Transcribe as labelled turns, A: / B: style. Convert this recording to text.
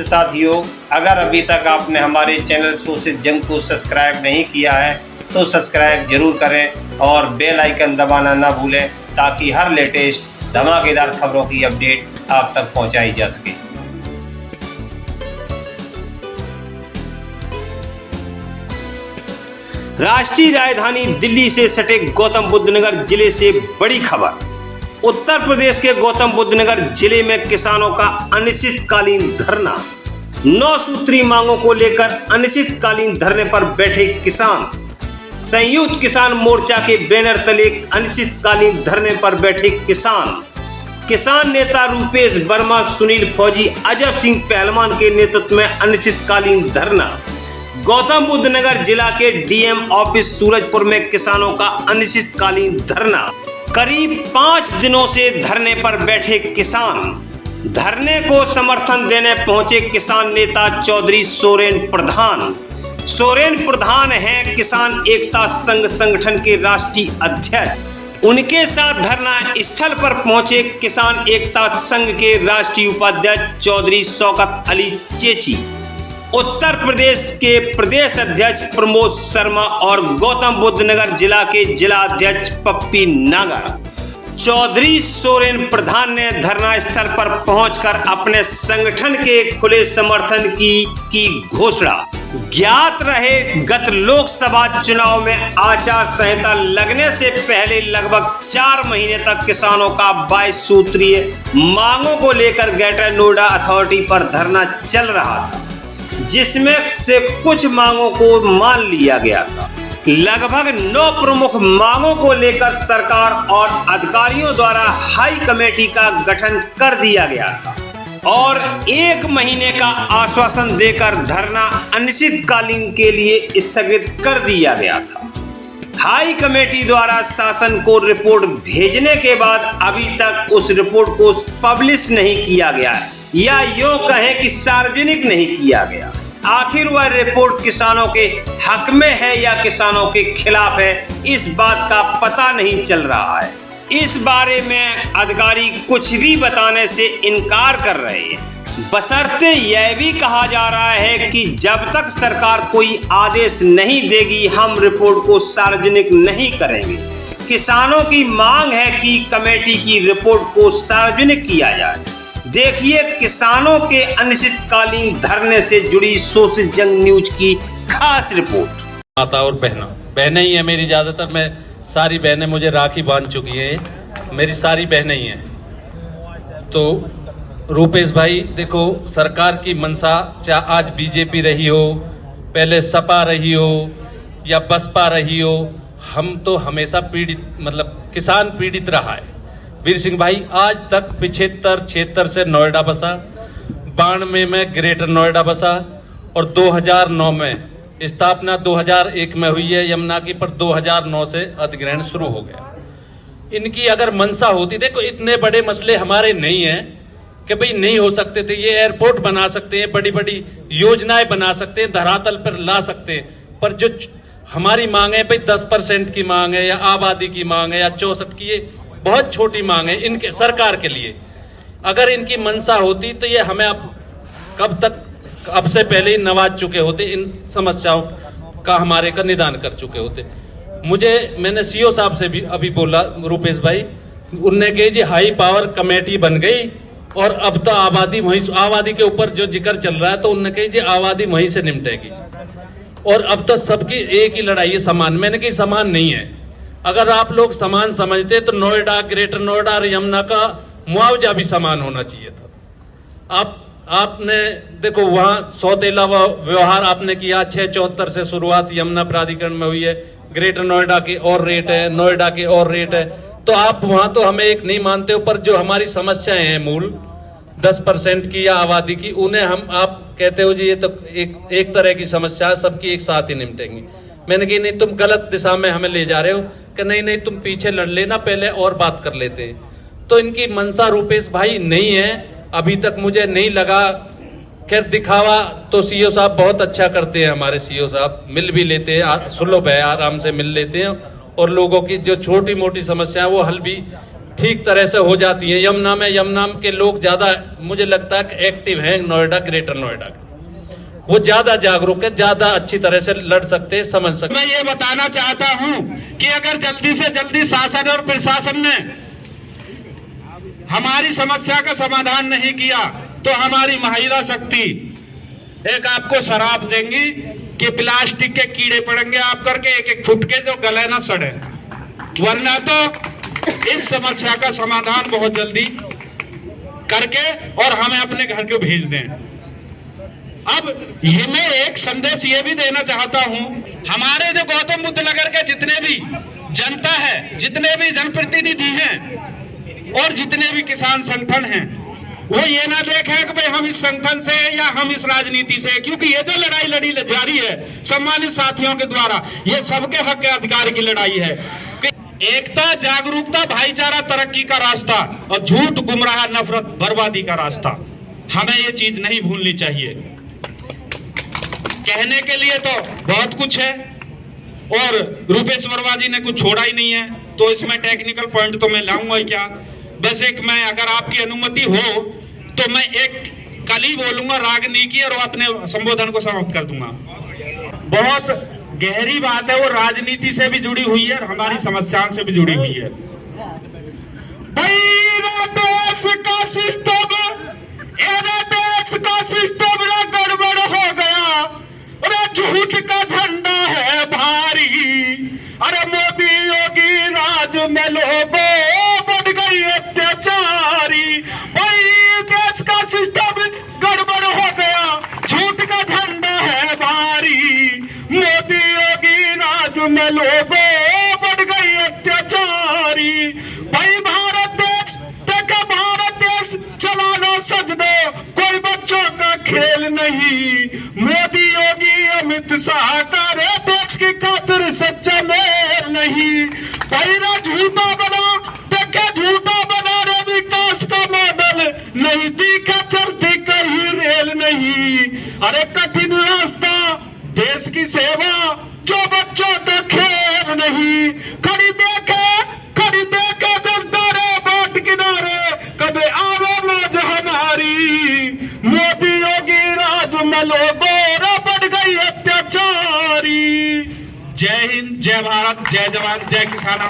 A: साथियों, अगर अभी तक आपने हमारे चैनल सोशल जंग को सब्सक्राइब नहीं किया है तो सब्सक्राइब जरूर करें और बेल आइकन दबाना ना भूलें ताकि हर लेटेस्ट धमाकेदार खबरों की अपडेट आप तक पहुंचाई जा सके। राष्ट्रीय राजधानी दिल्ली से सटे गौतम बुद्ध नगर जिले से बड़ी खबर। उत्तर प्रदेश के गौतम बुद्ध नगर जिले में किसानों का अनिश्चितकालीन धरना। 9 सूत्री मांगों को लेकर अनिश्चितकालीन धरने पर बैठे किसान। संयुक्त किसान मोर्चा के बैनर तले अनिश्चितकालीन धरने पर बैठे किसान नेता रूपेश वर्मा, सुनील फौजी, अजब सिंह पहलवान के नेतृत्व में अनिश्चितकालीन धरना। गौतम बुद्ध नगर जिला के डीएम ऑफिस सूरजपुर में किसानों का अनिश्चितकालीन धरना। करीब 5 दिनों से धरने पर बैठे किसान। धरने को समर्थन देने पहुंचे किसान नेता चौधरी सोरेन प्रधान। सोरेन प्रधान हैं किसान एकता संघ संगठन के राष्ट्रीय अध्यक्ष। उनके साथ धरना स्थल पर पहुंचे किसान एकता संघ के राष्ट्रीय उपाध्यक्ष चौधरी शौकत अली चेची, उत्तर प्रदेश के प्रदेश अध्यक्ष प्रमोद शर्मा और गौतम बुद्ध नगर जिला के जिला अध्यक्ष पप्पी नागर। चौधरी सोरेन प्रधान ने धरना स्थल पर पहुंचकर अपने संगठन के खुले समर्थन की घोषणा। ज्ञात रहे गत लोकसभा चुनाव में आचार संहिता लगने से पहले लगभग 4 महीने तक किसानों का 22 सूत्रीय मांगों को लेकर ग्रेटर नोएडा अथॉरिटी पर धरना चल रहा था, जिसमें से कुछ मांगों को मान लिया गया था। लगभग 9 प्रमुख मांगों को लेकर सरकार और अधिकारियों द्वारा हाई कमेटी का गठन कर दिया गया था और 1 महीने का आश्वासन देकर धरना अनिश्चितकालीन के लिए स्थगित कर दिया गया था। हाई कमेटी द्वारा शासन को रिपोर्ट भेजने के बाद अभी तक उस रिपोर्ट को पब्लिश नहीं किया गया या यूं कहें कि सार्वजनिक नहीं किया गया। आखिर वह रिपोर्ट किसानों के हक में है या किसानों के खिलाफ है, इस बात का पता नहीं चल रहा है। इस बारे में अधिकारी कुछ भी बताने से इनकार कर रहे हैं, बशर्ते यह भी कहा जा रहा है कि जब तक सरकार कोई आदेश नहीं देगी हम रिपोर्ट को सार्वजनिक नहीं करेंगे। किसानों की मांग है कि कमेटी की रिपोर्ट को सार्वजनिक किया जाए। देखिए किसानों के अनिश्चितकालीन धरने से जुड़ी सोशल जंग न्यूज की खास रिपोर्ट।
B: माता और बहनें ही है मेरी, ज्यादातर मैं सारी बहनें मुझे राखी बांध चुकी हैं, मेरी सारी बहनें ही हैं। तो रूपेश भाई देखो, सरकार की मंशा चाहे आज बीजेपी रही हो, पहले सपा रही हो या बसपा रही हो, हम तो हमेशा पीड़ित किसान पीड़ित रहा है। वीर सिंह भाई आज तक 75-76 से नोएडा बसा, 92 में ग्रेटर नोएडा बसा और 2009 में स्थापना 2001 में हुई है यमुना की, पर 2009 से अधिग्रहण शुरू हो गया। इनकी अगर मंशा होती, देखो इतने बड़े मसले हमारे नहीं हैं कि भाई नहीं हो सकते थे। ये एयरपोर्ट बना सकते हैं, बड़ी बड़ी योजनाएं बना सकते हैं, धरातल पर ला सकते हैं, पर जो हमारी मांग है भाई 10% की मांग है या आबादी की मांग है या 64 की, ये बहुत छोटी मांग है इनके सरकार के लिए। अगर इनकी मंशा होती तो ये हमें कब तक अब से पहले ही नवाज चुके होते, इन समस्याओं का हमारे का निदान कर चुके होते। मैंने सीओ साहब से भी अभी बोला रूपेश भाई, उनने कही जी हाई पावर कमेटी बन गई और अब तो आबादी के ऊपर जो जिक्र चल रहा है, तो उनने कही जी आबादी वहीं से निपटेगी और अब तो सबकी एक ही लड़ाई है समान। मैंने कही समान नहीं है। अगर आप लोग समान समझते तो नोएडा, ग्रेटर नोएडा और यमुना का मुआवजा भी समान होना चाहिए था। आपने देखो वहां सौतेला व्यवहार आपने किया। 674 से शुरुआत यमुना प्राधिकरण में हुई है, ग्रेटर नोएडा के और रेट है, नोएडा के और रेट है, तो आप वहां तो हमें एक नहीं मानते हो, पर जो हमारी समस्याएं हैं मूल 10% की या आबादी की, उन्हें आप कहते हो जी ये तो एक तरह की समस्या है, सबकी एक साथ ही निपटेंगी। मैंने कहा नहीं, तुम गलत दिशा में हमें ले जा रहे हो कि नहीं तुम पीछे लड़ लेना, पहले और बात कर लेते हैं। तो इनकी मंशा रूपेश भाई नहीं है, अभी तक मुझे नहीं लगा। खैर दिखावा तो सीओ साहब बहुत अच्छा करते हैं, हमारे सीओ साहब मिल भी लेते हैं, सुलभ है, आराम से मिल लेते हैं और लोगों की जो छोटी मोटी समस्या है वो हल भी ठीक तरह से हो जाती है। यमुना के लोग ज्यादा मुझे लगता है कि एक्टिव हैं, नोएडा, ग्रेटर नोएडा, वो ज्यादा जागरूक है, ज्यादा अच्छी तरह से लड़ सकते हैं, समझ सकते हैं।
C: मैं ये बताना चाहता हूं कि अगर जल्दी से जल्दी शासन और प्रशासन ने हमारी समस्या का समाधान नहीं किया तो हमारी महिला शक्ति एक आपको शराब देंगी कि प्लास्टिक के कीड़े पड़ेंगे आप करके एक एक फुट के, जो गले ना सड़े, वरना तो इस समस्या का समाधान बहुत जल्दी करके और हमें अपने घर को भेज दें। अब ये मैं एक संदेश ये भी देना चाहता हूं, हमारे जो गौतम बुद्ध नगर के जितने भी जनता है, जितने भी जनप्रतिनिधि हैं और जितने भी किसान संगठन हैं, वो ये ना देखें कि भाई हम इस संगठन से या हम इस राजनीति से, क्योंकि ये जो लड़ाई लड़ी जारी है सम्मानित साथियों के द्वारा, ये सबके हक के अधिकार की लड़ाई है। एकता, जागरूकता, भाईचारा, तरक्की का रास्ता और झूठ, गुमराह, नफरत, बर्बादी का रास्ता, हमें ये चीज नहीं भूलनी चाहिए। कहने के लिए तो बहुत कुछ है और रूपेश वर्मा जी ने कुछ छोड़ा ही नहीं है, तो इसमें टेक्निकल पॉइंट तो मैं लाऊंगा ही क्या। बस एक मैं, अगर आपकी अनुमति हो तो मैं एक कल ही बोलूंगा राजनीति और अपने संबोधन को समाप्त कर दूंगा। बहुत गहरी बात है, वो राजनीति से भी जुड़ी हुई है और हमारी समस्याओं से भी जुड़ी हुई है। भाई देश का सिस्टम, देश का सिस्टम गड़बड़ हो गया, अरे झूठ का झंडा है भारी, अरे मोदी योगी राज में लोगों बढ़ गई अत्याचारी। भाई देश का सिस्टम गड़बड़ हो गया, झूठ का झंडा है भारी, मोदी योगी राज में लोगों बढ़ गई अत्याचारी। भाई भारत देश, देखा भारत देश चला लो सजदो, कोई बच्चों का खेल नहीं, मोदी योगी अमित शाह का रे देश की खातिर सच्चा मेल नहीं। पैरा झूठा बना, देखे झूठा बना रे विकास का मॉडल नहीं दिखा, चलती कहीं रेल नहीं, अरे कठिन रास्ता देश की सेवा, जो बच्चों का खेल नहीं। खड़ी देखे जनता रे बाट किनारे, कभी आवे मौज हमारी, मोदी योगी राज में लोगों बढ़ गई अत्याचारी। जय हिंद, जय भारत, जय जवान, जय किसान।